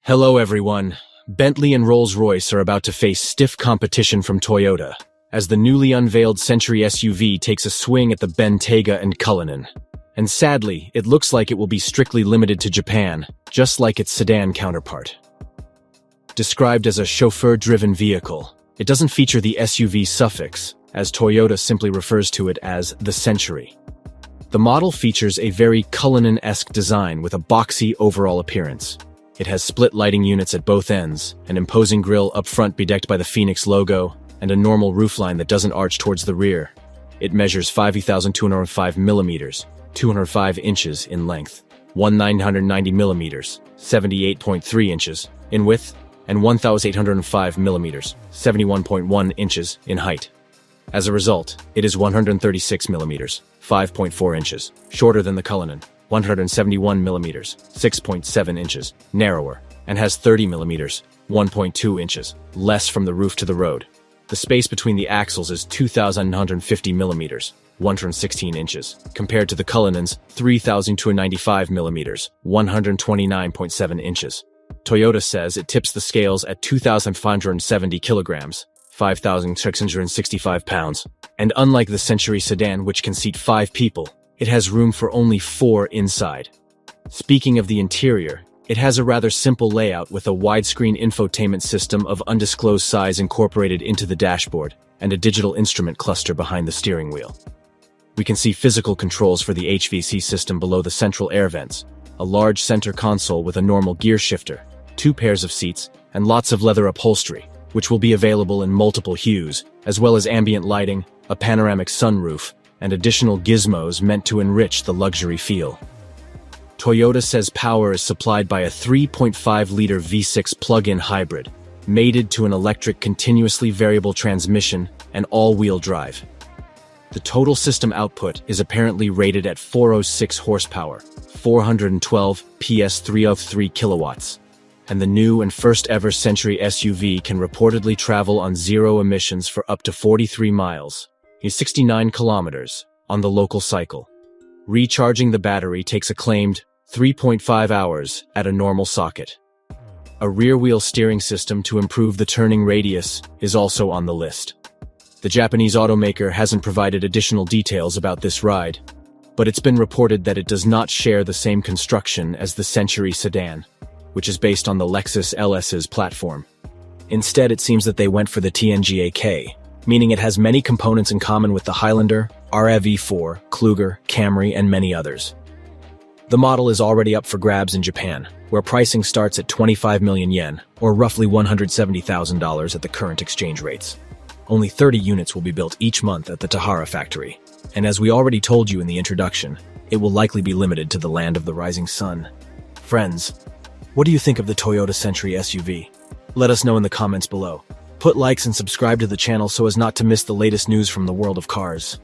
Hello everyone. Bentley and Rolls-Royce are about to face stiff competition from Toyota, as the newly unveiled Century SUV takes a swing at the Bentayga and Cullinan. And sadly, it looks like it will be strictly limited to Japan, just like its sedan counterpart. Described as a chauffeur-driven vehicle, it doesn't feature the SUV suffix, as Toyota simply refers to it as the Century. The model features a very Cullinan-esque design with a boxy overall appearance. It has split lighting units at both ends, an imposing grille up front bedecked by the Phoenix logo, and a normal roofline that doesn't arch towards the rear. It measures 50,205 millimeters, 205 inches in length, 1,990 millimeters, 78.3 inches in width, and 1,805 millimeters, 71.1 inches in height. As a result, it is 136 millimeters, 5.4 inches, shorter than the Cullinan, 171 millimeters, 6.7 inches, narrower, and has 30 millimeters, 1.2 inches, less from the roof to the road. The space between the axles is 2,950 millimeters, 116 inches, compared to the Cullinan's 3,295 millimeters, 129.7 inches. Toyota says it tips the scales at 2,570 kilograms, 5,665 pounds, and unlike the Century sedan, which can seat 5 people, it has room for only 4 inside. Speaking of the interior, it has a rather simple layout with a widescreen infotainment system of undisclosed size incorporated into the dashboard and a digital instrument cluster behind the steering wheel. We can see physical controls for the HVAC system below the central air vents, a large center console with a normal gear shifter, 2 pairs of seats, and lots of leather upholstery, which will be available in multiple hues, as well as ambient lighting, a panoramic sunroof, and additional gizmos meant to enrich the luxury feel. Toyota says power is supplied by a 3.5-liter V6 plug-in hybrid, mated to an electric continuously variable transmission and all-wheel drive. The total system output is apparently rated at 406 horsepower, 412 PS 303 kilowatts, and the new and first-ever Century SUV can reportedly travel on zero emissions for up to 43 miles. Is 69 kilometers on the local cycle. Recharging the battery takes a claimed 3.5 hours at a normal socket. A rear-wheel steering system to improve the turning radius is also on the list. The Japanese automaker hasn't provided additional details about this ride, but it's been reported that it does not share the same construction as the Century sedan, which is based on the Lexus LS's platform. Instead, it seems that they went for the TNGA-K, meaning it has many components in common with the Highlander, RAV4, Kluger, Camry, and many others. The model is already up for grabs in Japan, where pricing starts at 25 million yen, or roughly $170,000 at the current exchange rates. Only 30 units will be built each month at the Tahara factory, and as we already told you in the introduction, it will likely be limited to the land of the rising sun. Friends, what do you think of the Toyota Century SUV? Let us know in the comments below. Put likes and subscribe to the channel so as not to miss the latest news from the world of cars.